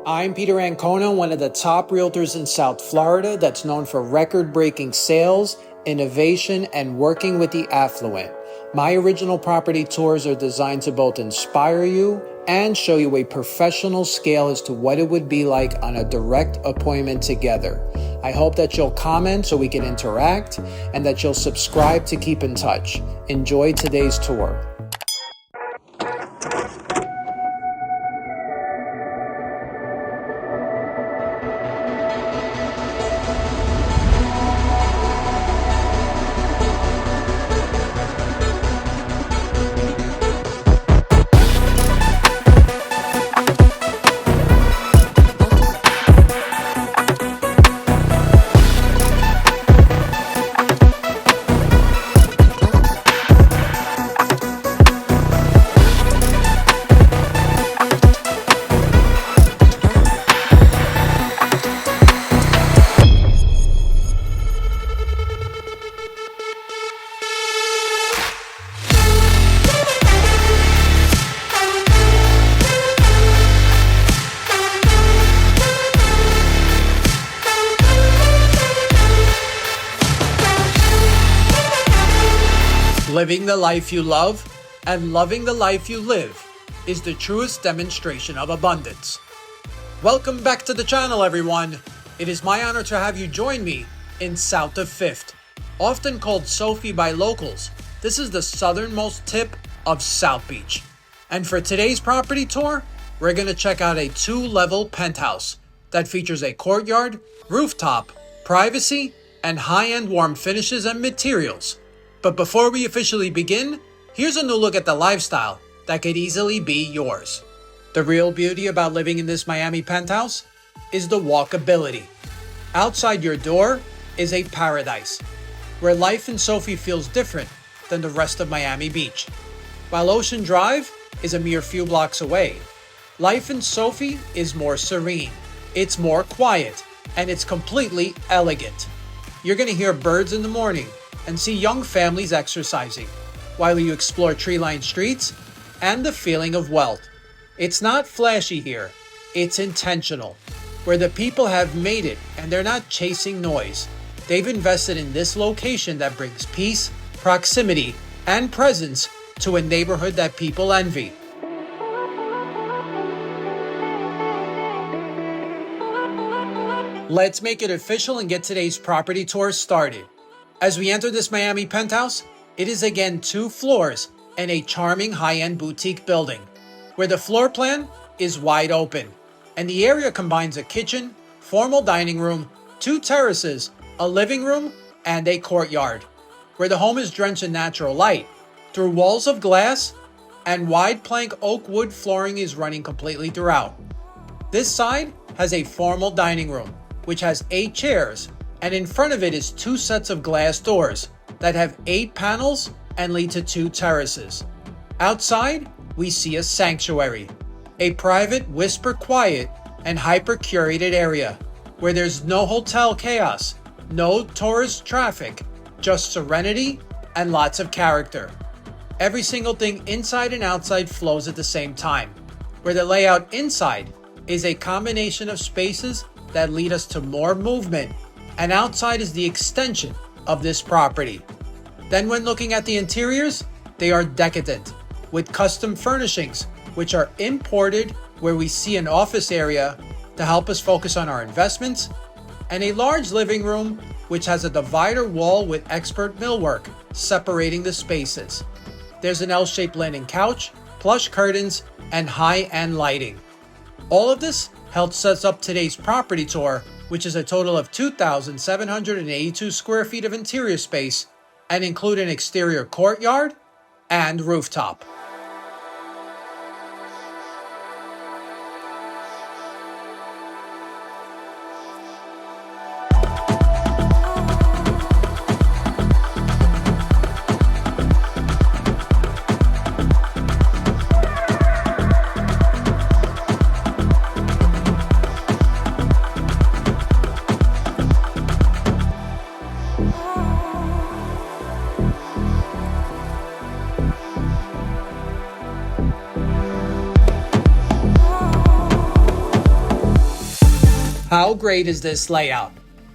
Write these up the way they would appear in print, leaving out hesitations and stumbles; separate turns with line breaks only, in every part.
I'm Peter Ancona, one of the top realtors in South Florida that's known for record-breaking sales, innovation, and working with the affluent. My original property tours are designed to both inspire you and show you a professional scale as to what it would be like on a direct appointment together. I hope that you'll comment so we can interact and that you'll subscribe to keep in touch. Enjoy today's tour. Living the life you love and loving the life you live is the truest demonstration of abundance. Welcome back to the channel, everyone. It is my honor to have you join me in south of 5th. Often called Sophie by locals, this is the southernmost tip of South Beach. And for today's property tour, we're going to check out a 2-level penthouse that features a courtyard, rooftop, privacy, and high-end warm finishes and materials. But before we officially begin, here's a new look at the lifestyle that could easily be yours. The real beauty about living in this Miami penthouse is the walkability. Outside your door is a paradise, where life in Sophie feels different than the rest of Miami Beach. While Ocean Drive is a mere few blocks away, life in Sophie is more serene, it's more quiet, and it's completely elegant. You're gonna hear birds in the morning and see young families exercising, while you explore tree-lined streets and the feeling of wealth. It's not flashy here, it's intentional, where the people have made it and they're not chasing noise. They've invested in this location that brings peace, proximity, and presence to a neighborhood that people envy. Let's make it official and get today's property tour started. As we enter this Miami penthouse, it is again 2 floors and a charming high-end boutique building, where the floor plan is wide open, and the area combines a kitchen, formal dining room, 2 terraces, a living room, and a courtyard, where the home is drenched in natural light through walls of glass, and wide plank oak wood flooring is running completely throughout. This side has a formal dining room, which has 8 chairs, and in front of it is 2 sets of glass doors that have 8 panels and lead to 2 terraces. Outside, we see a sanctuary, a private, whisper quiet, and hyper-curated area where there's no hotel chaos, no tourist traffic, just serenity and lots of character. Every single thing inside and outside flows at the same time, where the layout inside is a combination of spaces that lead us to more movement, and outside is the extension of this property. Then when looking at the interiors, they are decadent, with custom furnishings, which are imported, where we see an office area to help us focus on our investments, and a large living room, which has a divider wall with expert millwork separating the spaces. There's an L-shaped linen couch, plush curtains, and high-end lighting. All of this helps set up today's property tour, which is a total of 2,782 square feet of interior space and include an exterior courtyard and rooftop. How great is this layout?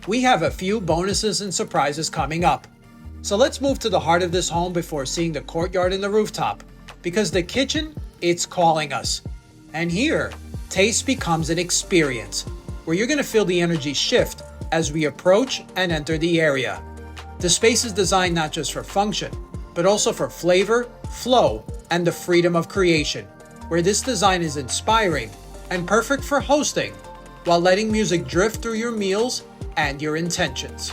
We have a few bonuses and surprises coming up. So let's move to the heart of this home before seeing the courtyard and the rooftop, because the kitchen, it's calling us. And here, taste becomes an experience, where you're going to feel the energy shift as we approach and enter the area. The space is designed not just for function, but also for flavor, flow, and the freedom of creation, where this design is inspiring and perfect for hosting, while letting music drift through your meals and your intentions.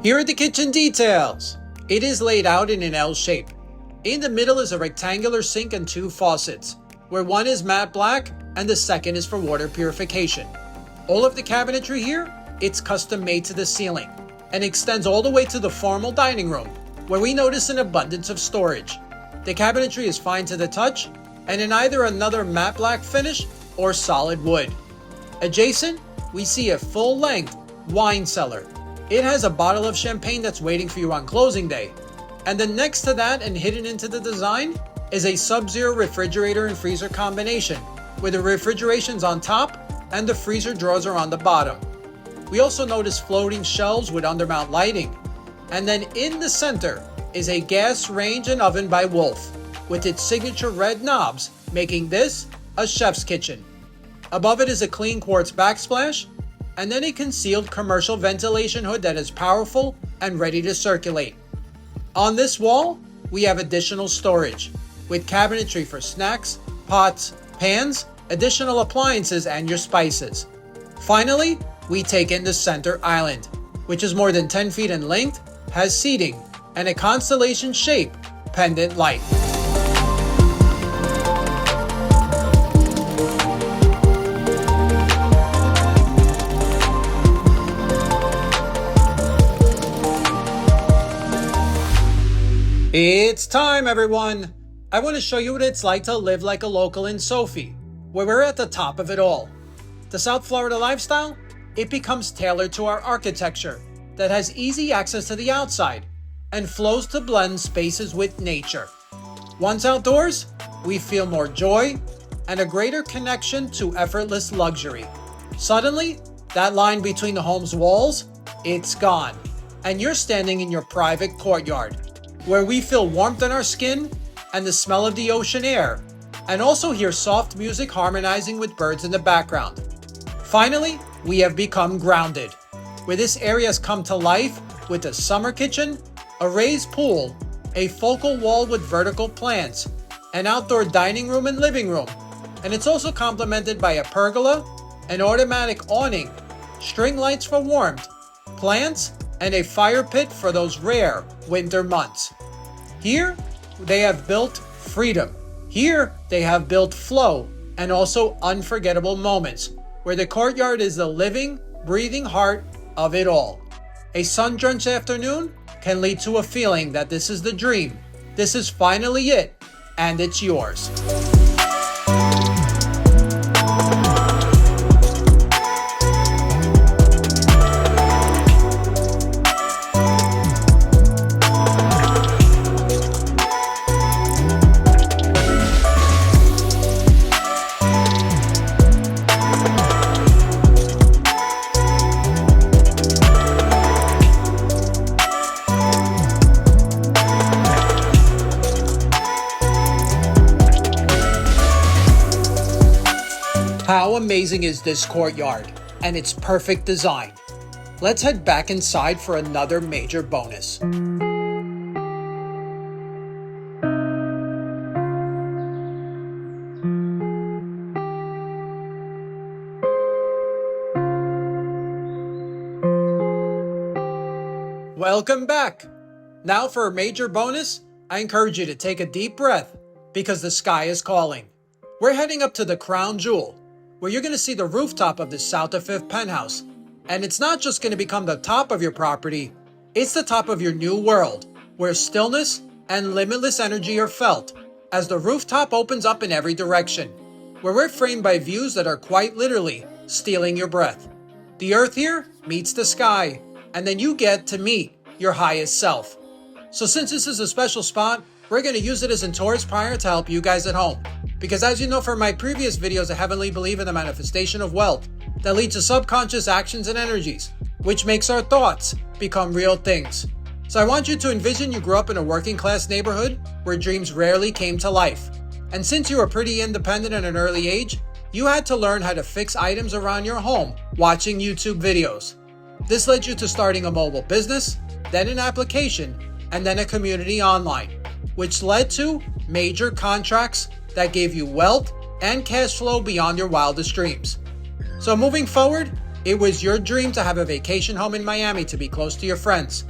Here are the kitchen details. It is laid out in an L shape. In the middle is a rectangular sink and 2 faucets, where one is matte black and the second is for water purification. All of the cabinetry here, it's custom made to the ceiling and extends all the way to the formal dining room, where we notice an abundance of storage. The cabinetry is fine to the touch and in either another matte black finish or solid wood. Adjacent, we see a full-length wine cellar. It has a bottle of champagne that's waiting for you on closing day. And then next to that and hidden into the design is a Sub-Zero refrigerator and freezer combination, where the refrigeration's on top and the freezer drawers are on the bottom. We also notice floating shelves with undermount lighting. And then in the center is a gas range and oven by Wolf, with its signature red knobs, making this a chef's kitchen. Above it is a clean quartz backsplash, and then a concealed commercial ventilation hood that is powerful and ready to circulate. On this wall, we have additional storage, with cabinetry for snacks, pots, pans, additional appliances, and your spices. Finally, we take in the center island, which is more than 10 feet in length, has seating, and a constellation-shaped pendant light. It's time, everyone! I want to show you what it's like to live like a local in Sophie, where we're at the top of it all. The South Florida lifestyle, it becomes tailored to our architecture that has easy access to the outside and flows to blend spaces with nature. Once outdoors, we feel more joy and a greater connection to effortless luxury. Suddenly, that line between the home's walls, it's gone, and you're standing in your private courtyard, where we feel warmth on our skin and the smell of the ocean air, and also hear soft music harmonizing with birds in the background. Finally, we have become grounded, where this area has come to life with a summer kitchen, a raised pool, a focal wall with vertical plants, an outdoor dining room and living room, and it's also complemented by a pergola, an automatic awning, string lights for warmth, plants, and a fire pit for those rare winter months. Here, they have built freedom. Here, they have built flow and also unforgettable moments, where the courtyard is the living, breathing heart of it all. A sun-drenched afternoon can lead to a feeling that this is the dream. This is finally it, and it's yours. How amazing is this courtyard and its perfect design? Let's head back inside for another major bonus. Welcome back! Now for a major bonus, I encourage you to take a deep breath because the sky is calling. We're heading up to the crown jewel, where you're going to see the rooftop of the South of 5th penthouse. And it's not just going to become the top of your property, it's the top of your new world, where stillness and limitless energy are felt as the rooftop opens up in every direction, where we're framed by views that are quite literally stealing your breath. The earth here meets the sky, and then you get to meet your highest self. So since this is a special spot, we're going to use it as a tourist prior to help you guys at home. Because as you know from my previous videos, I heavily believe in the manifestation of wealth that leads to subconscious actions and energies, which makes our thoughts become real things. So I want you to envision you grew up in a working class neighborhood where dreams rarely came to life. And since you were pretty independent at an early age, you had to learn how to fix items around your home watching YouTube videos. This led you to starting a mobile business, then an application, and then a community online, which led to major contracts that gave you wealth and cash flow beyond your wildest dreams. So moving forward, it was your dream to have a vacation home in Miami to be close to your friends.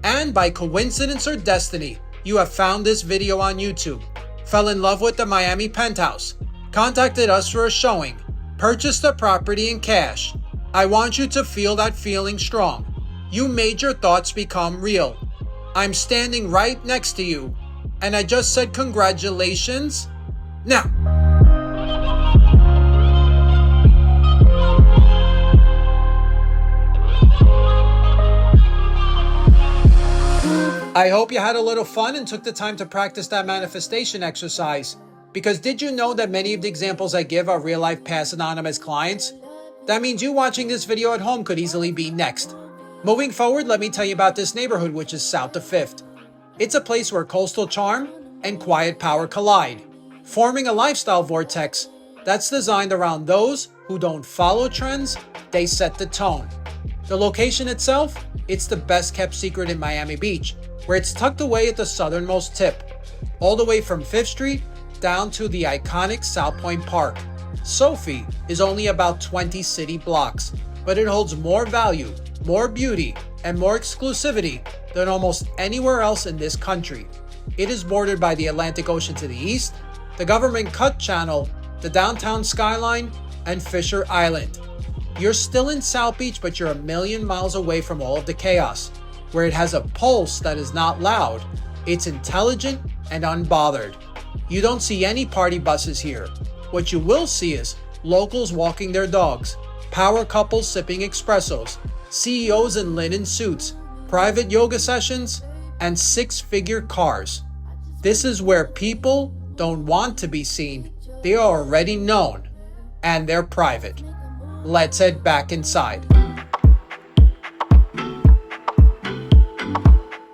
And by coincidence or destiny, you have found this video on YouTube, fell in love with the Miami penthouse, contacted us for a showing, purchased the property in cash. I want you to feel that feeling strong. You made your thoughts become real. I'm standing right next to you, and I just said congratulations. Now, I hope you had a little fun and took the time to practice that manifestation exercise. Because did you know that many of the examples I give are real-life past anonymous clients? That means you watching this video at home could easily be next. Moving forward, let me tell you about this neighborhood, which is south of 5th. It's a place where coastal charm and quiet power collide, forming a lifestyle vortex that's designed around those who don't follow trends, they set the tone. The location itself, it's the best kept secret in Miami Beach, where it's tucked away at the southernmost tip, all the way from 5th Street down to the iconic South Point Park. Sophie is only about 20 city blocks, but it holds more value, more beauty, and more exclusivity than almost anywhere else in this country. It is bordered by the Atlantic Ocean to the east, the Government Cut Channel, the downtown skyline, and Fisher Island. You're still in South Beach, but you're a million miles away from all of the chaos, where it has a pulse that is not loud, it's intelligent and unbothered. You don't see any party buses here. What you will see is locals walking their dogs, power couples sipping espressos, CEOs in linen suits, private yoga sessions, and six-figure cars. This is where people don't want to be seen. They are already known, and they're private. Let's head back inside.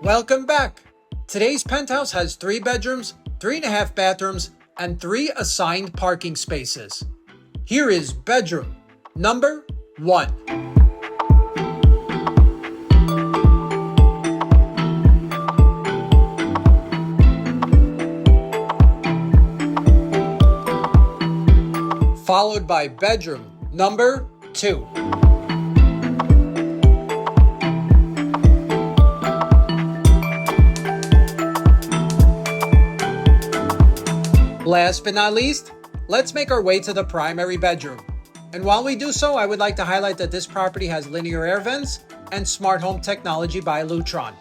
Welcome back. Today's penthouse has 3 bedrooms, 3.5 bathrooms, and 3 assigned parking spaces. Here is bedroom number 1. Followed by bedroom number 2. Last but not least, let's make our way to the primary bedroom. And while we do so, I would like to highlight that this property has linear air vents and smart home technology by Lutron.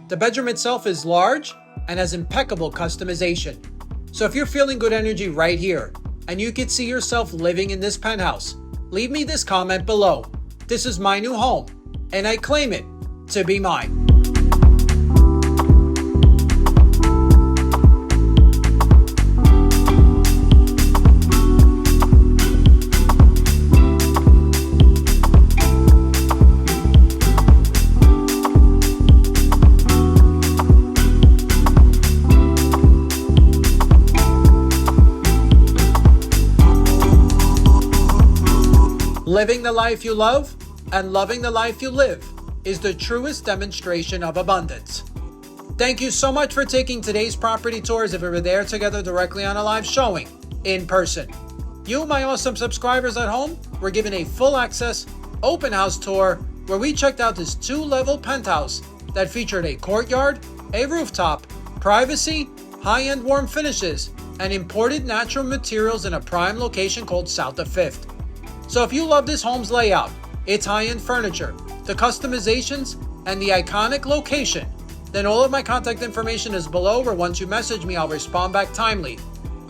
The bedroom itself is large and has impeccable customization. So if you're feeling good energy right here, and you could see yourself living in this penthouse, leave me this comment below. This is my new home, and I claim it to be mine. Living the life you love and loving the life you live is the truest demonstration of abundance. Thank you so much for taking today's property tour as if we were there together directly on a live showing in person. You, my awesome subscribers at home, were given a full access open house tour where we checked out this 2-level penthouse that featured a courtyard, a rooftop, privacy, high-end warm finishes, and imported natural materials in a prime location called South of 5th. So if you love this home's layout, its high-end furniture, the customizations, and the iconic location, then all of my contact information is below, where once you message me, I'll respond back timely.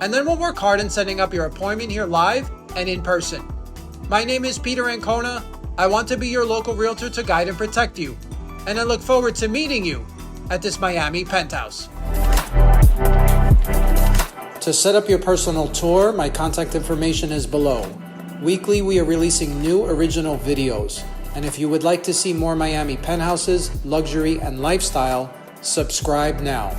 And then we'll work hard in setting up your appointment here live and in person. My name is Peter Ancona. I want to be your local realtor to guide and protect you. and I look forward to meeting you at this Miami penthouse. To set up your personal tour, my contact information is below. Weekly, we are releasing new original videos. And if you would like to see more Miami penthouses, luxury, and lifestyle, subscribe now.